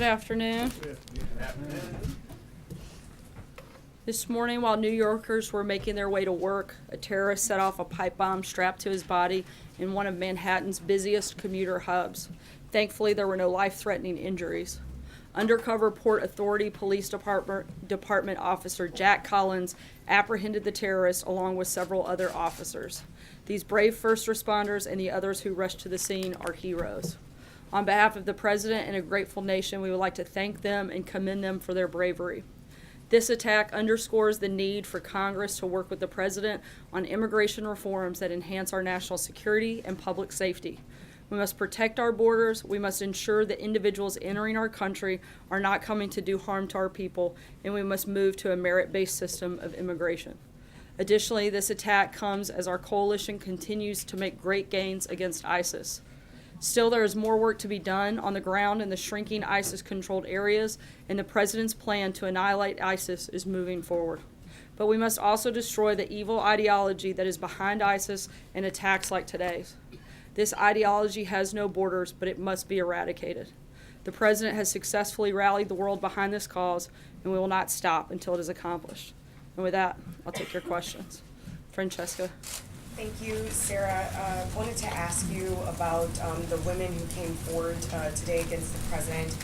Good afternoon. This morning, while New Yorkers were making their way to work, a terrorist set off a pipe bomb strapped to his body in one of Manhattan's busiest commuter hubs. Thankfully, there were no life-threatening injuries. Undercover Port Authority Police Department officer Jack Collins apprehended the terrorist along with several other officers. These brave first responders and the others who rushed to the scene are heroes. On behalf of the President and a grateful nation, we would like to thank them and commend them for their bravery. This attack underscores the need for Congress to work with the President on immigration reforms that enhance our national security and public safety. We must protect our borders. We must ensure that individuals entering our country are not coming to do harm to our people, and we must move to a merit-based system of immigration. Additionally, this attack comes as our coalition continues to make great gains against ISIS. Still, there is more work to be done on the ground in the shrinking ISIS-controlled areas, and the President's plan to annihilate ISIS is moving forward. But we must also destroy the evil ideology that is behind ISIS and attacks like today's. This ideology has no borders, but it must be eradicated. The President has successfully rallied the world behind this cause, and we will not stop until it is accomplished. And with that, I'll take your questions. Francesca. Thank you, Sarah. Wanted to ask you about the women who came forward today against the president.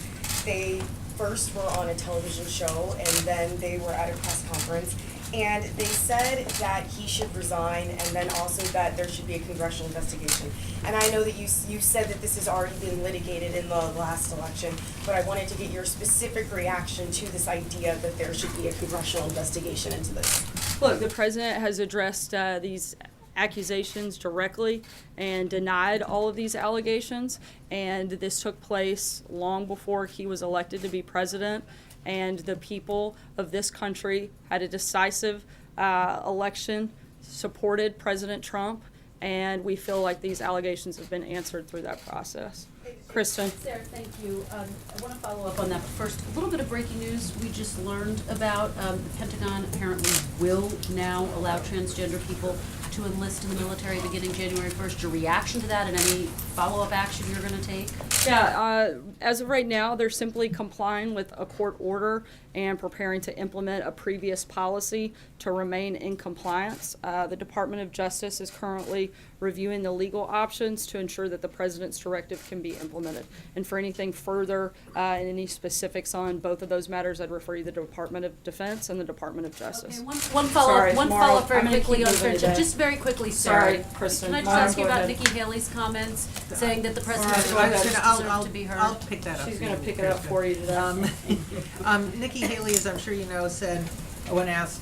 They first were on a television show, and then they were at a press conference, and they said that he should resign, and then also that there should be a congressional investigation. And I know that you said that this has already been litigated in the last election, but I wanted to get your specific reaction to this idea that there should be a congressional investigation into this. Look, the President has addressed these accusations directly and denied all of these allegations, and this took place long before he was elected to be president, and the people of this country had a decisive election, supported President Trump, and we feel like these allegations have been answered through that process. Kristen. Sarah, thank you. I want to follow up on that, but first, a little bit of breaking news we just learned about. The Pentagon apparently will now allow transgender people to enlist in the military beginning January 1st. Your reaction to that and any follow-up action you're going to take? Yeah, as of right now, they're simply complying with a court order and preparing to implement a previous policy to remain in compliance. The Department of Justice is currently reviewing the legal options to ensure that the President's directive can be implemented. And for anything further and any specifics on both of those matters, I'd refer you to the Department of Defense and the Department of Justice. Okay, one follow-up very quickly on friendship. Just very quickly, Sarah. Sorry, Kristen. Can I just Mara, ask you go about ahead. Nikki Haley's comments saying that the President Mara, go deserves ahead. to be heard? I'll pick that up. She's going to pick it up for you today. Nikki Haley, as I'm sure you know, said when asked,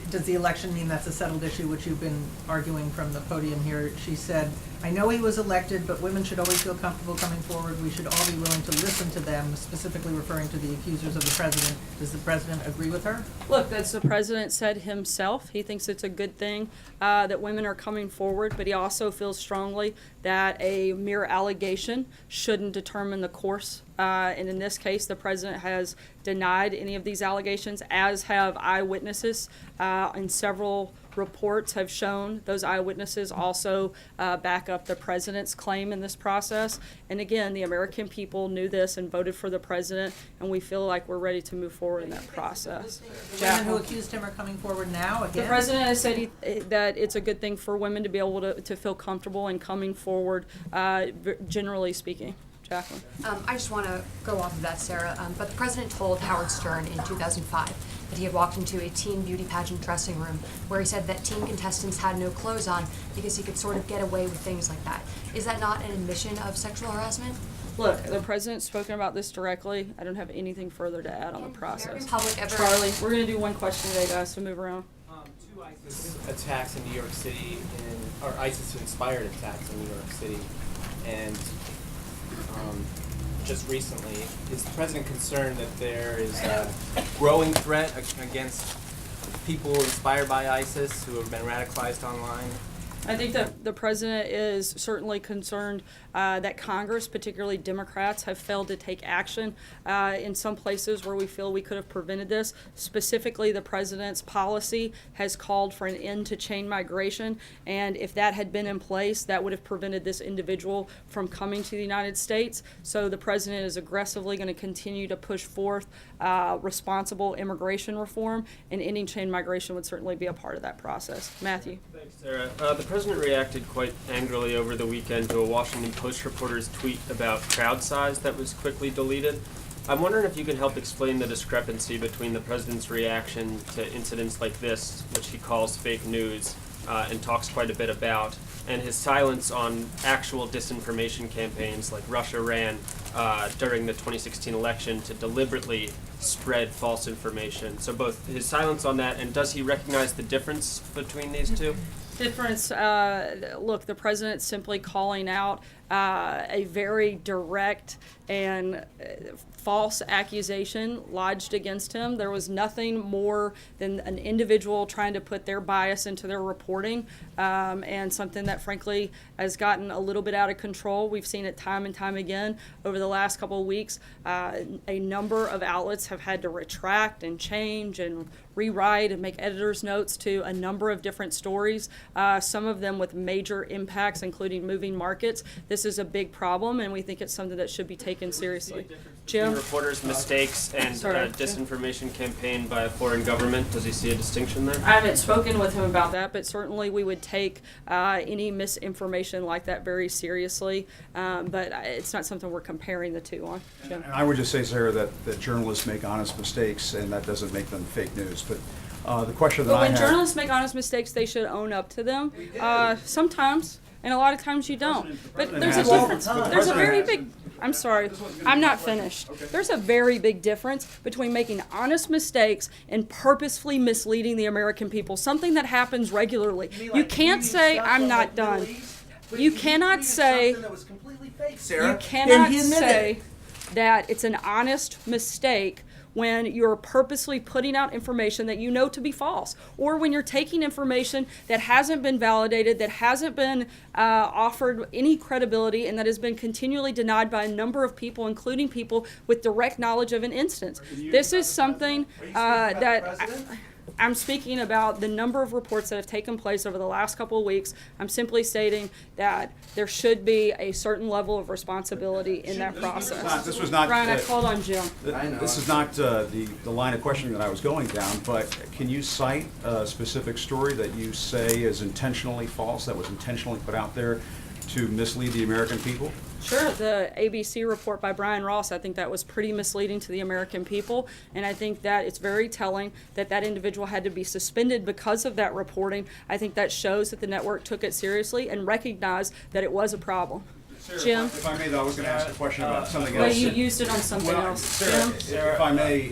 does the election mean that's a settled issue, which you've been arguing from the podium here, she said, I know he was elected, but women should always feel comfortable coming forward. We should all be willing to listen to them, specifically referring to the accusers of the president. Does the president agree with her? Look, as the president said himself, he thinks it's a good thing that women are coming forward, but he also feels strongly that a mere allegation shouldn't determine the course. And in this case, the president has denied any of these allegations, as have eyewitnesses, and several reports have shown those eyewitnesses also back up the president's claim in this process. And again, the American people knew this and voted for the president, and we feel like we're ready to move forward in that process. The women who accused him are coming forward now again? The president has said that it's a good thing for women to be able to feel comfortable in coming forward, generally speaking. Jacqueline. I just want to go off of that, Sarah. But the president told Howard Stern in 2005 that he had walked into a teen beauty pageant dressing room where he said that teen contestants had no clothes on because he could sort of get away with things like that. Is that not an admission of sexual harassment? Look, the president's spoken about this directly. I don't have anything further to add on the process. Public ever Charlie, we're going to do one question today, guys, so move around. Two ISIS attacks in New York City, or ISIS-inspired attacks in New York City, and just recently, is the president concerned that there is a growing threat against people inspired by ISIS who have been radicalized online? I think that the president is certainly concerned that Congress, particularly Democrats, have failed to take action in some places where we feel we could have prevented this. Specifically, the president's policy has called for an end to chain migration, and if that had been in place, that would have prevented this individual from coming to the United States. So the president is aggressively going to continue to push forth responsible immigration reform, and ending chain migration would certainly be a part of that process. Matthew. Thanks, Sarah. The president reacted quite angrily over the weekend to a Washington Post reporter's tweet about crowd size that was quickly deleted. I'm wondering if you can help explain the discrepancy between the president's reaction to incidents like this, which he calls fake news, and talks quite a bit about, and his silence on actual disinformation campaigns like Russia ran during the 2016 election to deliberately spread false information. So both his silence on that, and does he recognize the difference between these two? Difference, look, the president's simply calling out a very direct and false accusation lodged against him. There was nothing more than an individual trying to put their bias into their reporting, and something that frankly has gotten a little bit out of control. We've seen it time and time again over the last couple of weeks. A number of outlets have had to retract and change and rewrite and make editor's notes to a number of different stories, some of them with major impacts, including moving markets. This is a big problem, and we think it's something that should be taken seriously. Jim? Reporters' mistakes and Sorry. disinformation campaign by a foreign government. Does he see a distinction there? I haven't spoken with him about that, but certainly we would take any misinformation like that very seriously. But it's not something we're comparing the two on. Jim? And I would just say, Sarah, that journalists make honest mistakes, and that doesn't make them fake news. But the question that But I when have... journalists make honest mistakes, they should own up to them. Sometimes, and a lot of times you don't. But there's a has to. difference. But the There's a president very has to. big, I'm sorry, I'm not finished. There's a very big difference between making honest mistakes and purposefully misleading the American people, something that happens regularly. You can't say, I'm not done. You cannot say, you cannot say that it's an honest mistake when you're purposely putting out information that you know to be false, or when you're taking information that hasn't been validated, that hasn't been offered any credibility, and that has been continually denied by a number of people, including people with direct knowledge of an instance. This is something I'm speaking about the number of reports that have taken place over the last couple of weeks. I'm simply stating that there should be a certain level of responsibility in that process. This was not... Brian, I called on Jim. This is not the line of questioning that I was going down, but can you cite a specific story that you say is intentionally false, that was intentionally put out there to mislead the American people? Sure, the ABC report by Brian Ross, I think that was pretty misleading to the American people, and I think that it's very telling that that individual had to be suspended because of that reporting. I think that shows that the network took it seriously and recognized that it was a problem. Sarah, Jim? If I may, though, I was going to ask a question about something Well, else. you used it on something Well, else. Sarah, Jim? if I may...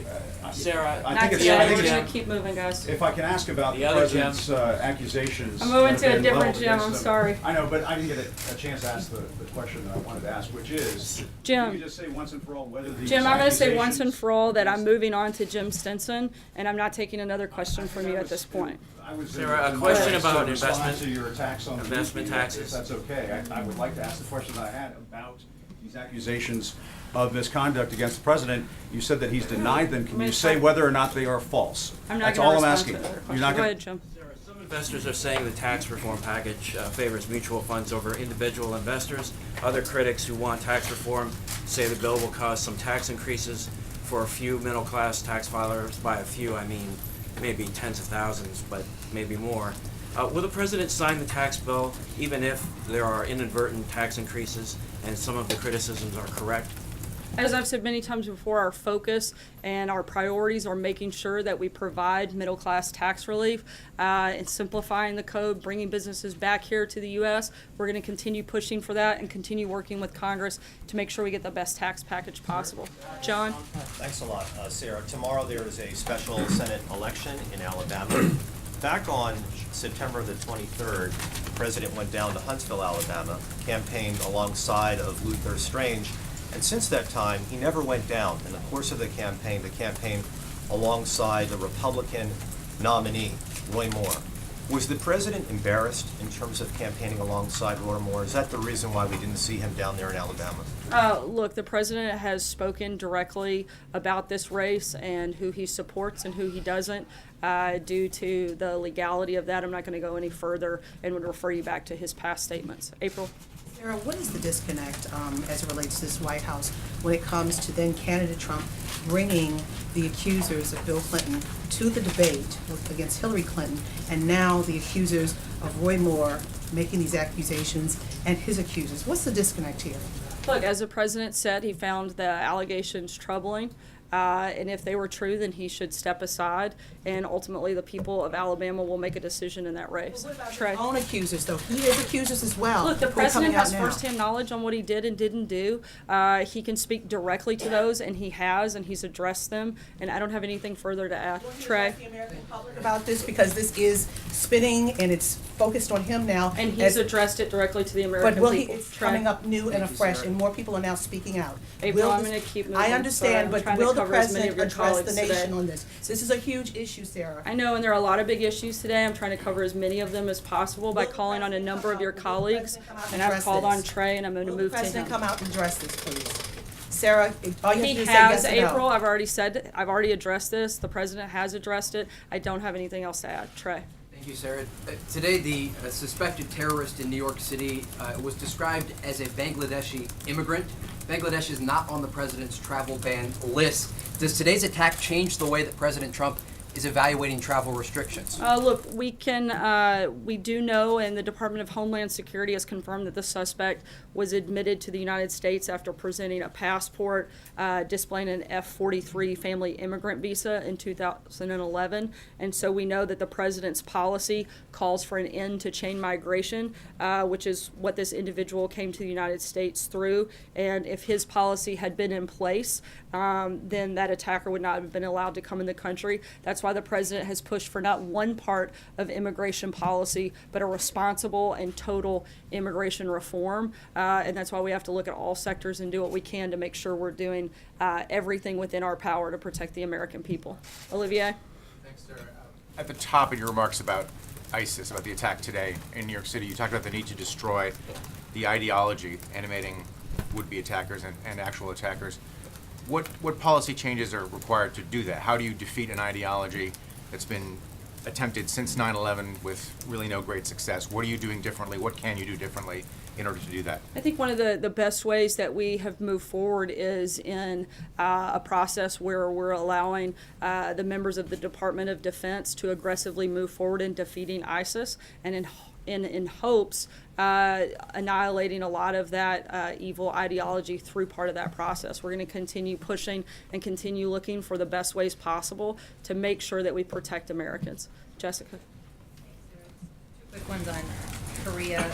Sarah, I Not think it's... yet, I think we're it's- gonna keep moving, guys. If I can ask about The the other Jim. president's accusations. I'm moving that to a have been different leveled Jim, against I'm them. sorry. I know, but I didn't get a chance to ask the question that I wanted to ask, which is, Jim. can you just say once and for all whether these Jim, I'm gonna say once and accusations- for all that I'm moving on to Jim Stinson, and I'm not taking another question from you at this point. I was Sarah, a in question my about to respond investment- to your attacks on the investment media, taxes. If that's okay, I would like to ask the question that I had about these accusations of misconduct against the president. You said that he's denied them. Can you say whether or not they are false? I'm not That's gonna all I'm respond asking. to that You're question. not Go gonna- ahead, Jim. Some investors are saying the tax reform package favors mutual funds over individual investors. Other critics who want tax reform say the bill will cause some tax increases for a few middle-class tax filers. By a few, I mean maybe tens of thousands, but maybe more. Will the president sign the tax bill even if there are inadvertent tax increases and some of the criticisms are correct? As I've said many times before, our focus and our priorities are making sure that we provide middle-class tax relief and simplifying the code, bringing businesses back here to the U.S. We're going to continue pushing for that and continue working with Congress to make sure we get the best tax package possible. John? Thanks a lot, Sarah. Tomorrow there is a special Senate election in Alabama. Back on September the 23rd, the president went down to Huntsville, Alabama, campaigned alongside of Luther Strange, and since that time, he never went down. In the course of the campaign alongside the Republican nominee, Roy Moore. Was the president embarrassed in terms of campaigning alongside Roy Moore? Is that the reason why we didn't see him down there in Alabama? Look, the president has spoken directly about this race and who he supports and who he doesn't. Due to the legality of that, I'm not going to go any further and would refer you back to his past statements. April? Sarah, what is the disconnect as it relates to this White House when it comes to then candidate Trump bringing the accusers of Bill Clinton to the debate against Hillary Clinton, and now the accusers of Roy Moore making these accusations and his accusers? What's the disconnect here? Look, as the president said, he found the allegations troubling. And if they were true, then he should step aside, and ultimately the people of Alabama will make a decision in that race. What about Trey? his own accusers, though? He has accusers as well. Look, the who are coming president out has now. firsthand knowledge on what he did and didn't do. He can speak directly to those, and he has, and he's addressed them. And I don't have anything further to add. Will you Trey? ask the American public about this, because this is spinning and it's focused on him now. And he's as- addressed it directly to the American But will he, people. it's Trey? coming up new and Thank you, afresh, Sarah. and more people are now speaking out. April, Will I'm this- gonna keep moving. I Sorry, understand, I'm but trying to will the cover as many of president your address the colleagues nation today. on this? This is a huge issue, Sarah. I know, and there are a lot of big issues today. I'm trying to cover as many of them as possible by Will the calling on a president number come of your out- will the colleagues. president come out And and I've address called on this? Trey, and I'm going to Will the move to president him. come out and address this, please? Sarah, all you have to do He is say has, yes or no. April. I've already said, I've already addressed this. The president has addressed it. I don't have anything else to add. Trey? Thank you, Sarah. Today, the suspected terrorist in New York City was described as a Bangladeshi immigrant. Bangladesh is not on the president's travel ban list. Does today's attack change the way that President Trump is evaluating travel restrictions? Look, we do know, and the Department of Homeland Security has confirmed that the suspect was admitted to the United States after presenting a passport displaying an F-43 family immigrant visa in 2011. And so we know that the president's policy calls for an end to chain migration, which is what this individual came to the United States through. And if his policy had been in place, then that attacker would not have been allowed to come in the country. That's why the president has pushed for not one part of immigration policy, but a responsible and total immigration reform. And that's why we have to look at all sectors and do what we can to make sure we're doing everything within our power to protect the American people. Olivier? Thanks, Sarah. At the top of your remarks about ISIS, about the attack today in New York City, you talked about the need to destroy the ideology animating would-be attackers and actual attackers. What policy changes are required to do that? How do you defeat an ideology that's been attempted since 9/11 with really no great success? What are you doing differently? What can you do differently in order to do that? I think one of the best ways that we have moved forward is in a process where we're allowing the members of the Department of Defense to aggressively move forward in defeating ISIS, and in hopes annihilating a lot of that evil ideology through part of that process. We're going to continue pushing and continue looking for the best ways possible to make sure that we protect Americans. Jessica? Quick ones on Korea.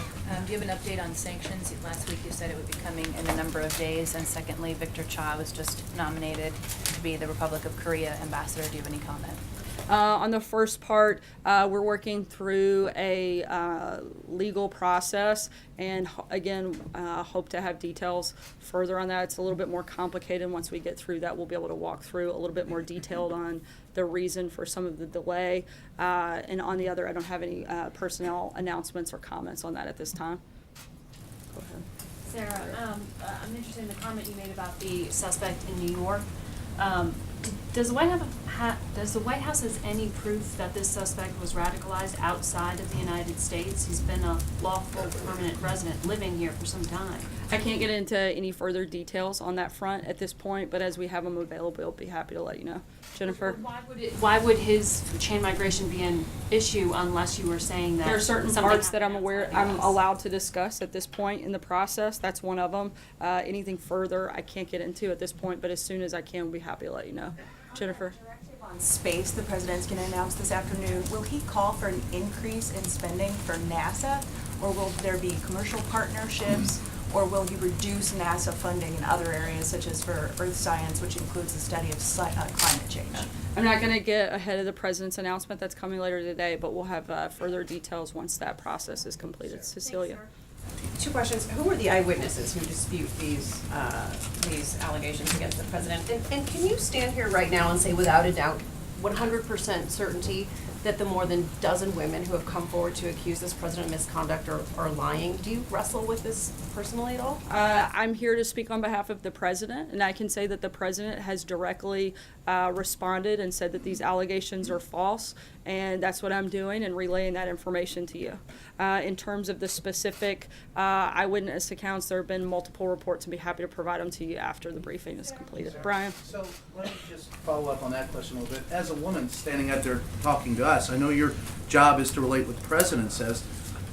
Do you have an update on sanctions? Last week you said it would be coming in a number of days. And secondly, Victor Cha was just nominated to be the Republic of Korea ambassador. Do you have any comment? On the first part, we're working through a legal process, and again, hope to have details further on that. It's a little bit more complicated. Once we get through that, we'll be able to walk through a little bit more detailed on the reason for some of the delay. And on the other, I don't have any personnel announcements or comments on that at this time. Go ahead. Sarah, I'm interested in the comment you made about the suspect in New York. Does the White House has any proof that this suspect was radicalized outside of the United States? He's been a lawful permanent resident living here for some time. I can't get into any further details on that front at this point, but as we have them available, we'll be happy to let you know. Jennifer? Why would his chain migration be an issue unless you were saying that There are certain something parts that I'm happened aware, outside the I'm US? allowed to discuss at this point in the process. That's one of them. Anything further, I can't get into at this point, but as soon as I can, we'll be happy to let you know. Jennifer? On space, the president's going to announce this afternoon. Will he call for an increase in spending for NASA, or will there be commercial partnerships, or will he reduce NASA funding in other areas such as for earth science, which includes the study of climate change? I'm not going to get ahead of the president's announcement that's coming later today, but we'll have further details once that process is completed. Cecilia? Two questions. Who were the eyewitnesses who dispute these allegations against the president? And can you stand here right now and say without a doubt, 100% certainty, that the more than dozen women who have come forward to accuse this president of misconduct are lying. Do you wrestle with this personally at all? I'm here to speak on behalf of the president, and I can say that the president has directly responded and said that these allegations are false, and that's what I'm doing and relaying that information to you. In terms of the specific eyewitness accounts, there have been multiple reports, and be happy to provide them to you after the briefing is completed. Brian? So let me just follow up on that question a little bit. As a woman standing out there talking to us, I know your job is to relate what the president says.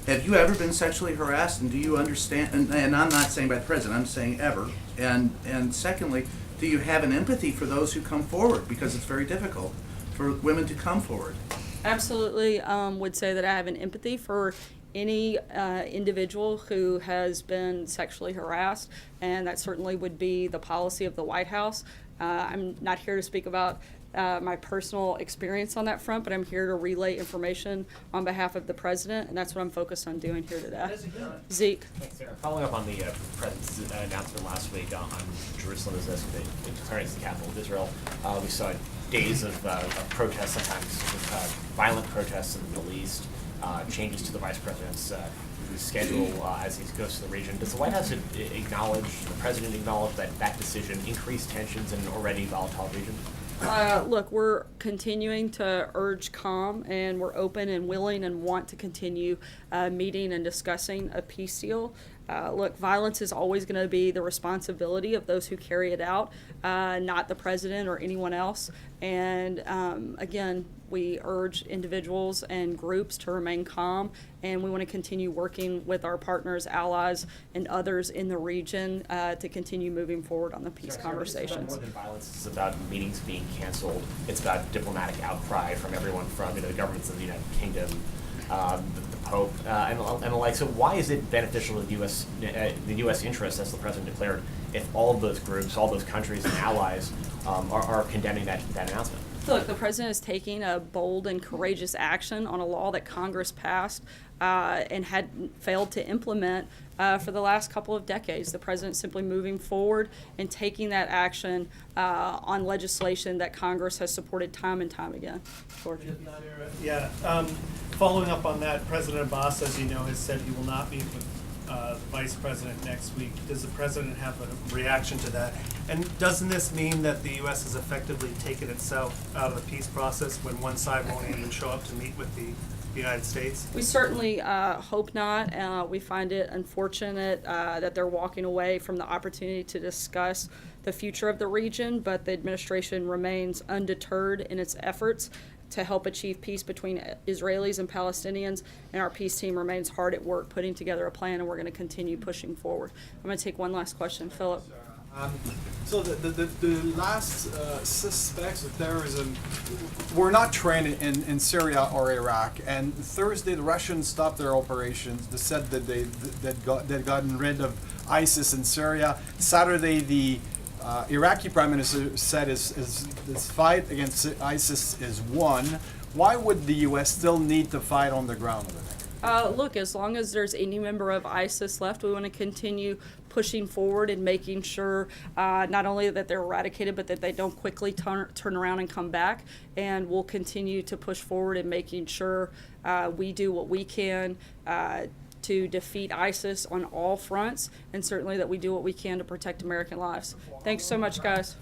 Have you ever been sexually harassed, and do you understand, and I'm not saying by the president, I'm saying ever, and secondly, do you have an empathy for those who come forward, because it's very difficult for women to come forward? Absolutely, would say that I have an empathy for any individual who has been sexually harassed, and that certainly would be the policy of the White House. I'm not here to speak about my personal experience on that front, but I'm here to relay information on behalf of the president, and that's what I'm focused on doing here today. Zeke. Thanks, Sarah. Following up on the president's announcement last week on Jerusalem as declaring as the capital of Israel, we saw days of protests, sometimes violent protests in the Middle East, changes to the vice president's schedule as he goes to the region. Does the White House acknowledge, the president acknowledge that that decision increased tensions in an already volatile region? Look, we're continuing to urge calm, and we're open and willing and want to continue meeting and discussing a peace deal. Look, violence is always going to be the responsibility of those who carry it out, not the president or anyone else. And again, we urge individuals and groups to remain calm, and we want to continue working with our partners, allies, and others in the region to continue moving forward on the peace conversations. It's about more than violence. It's about meetings being canceled. It's about diplomatic outcry from everyone, from the governments of the United Kingdom, the Pope, and the like. So why is it beneficial to the U.S. interest, as the president declared, if all of those groups, all those countries and allies are condemning that announcement? Look, the president is taking a bold and courageous action on a law that Congress passed and had failed to implement for the last couple of decades. The president simply moving forward and taking that action on legislation that Congress has supported time and time again. George. Yeah. Following up on that, President Abbas, as you know, has said he will not meet with the Vice President next week. Does the President have a reaction to that? And doesn't this mean that the U.S. has effectively taken itself out of the peace process when one side won't even show up to meet with the United States? We certainly hope not. We find it unfortunate that they're walking away from the opportunity to discuss the future of the region, but the administration remains undeterred in its efforts to help achieve peace between Israelis and Palestinians, and our peace team remains hard at work putting together a plan, and we're going to continue pushing forward. I'm going to take one last question. Philip. So the last suspects of terrorism were not trained in Syria or Iraq, and Thursday the Russians stopped their operations. They said that they'd gotten rid of ISIS in Syria. Saturday the Iraqi Prime Minister said this fight against ISIS is won. Why would the U.S. still need to fight on the ground over there? Look, as long as there's any member of ISIS left, we want to continue pushing forward and making sure not only that they're eradicated, but that they don't quickly turn around and come back. And we'll continue to push forward in making sure we do what we can to defeat ISIS on all fronts, and certainly that we do what we can to protect American lives. Thanks so much, guys.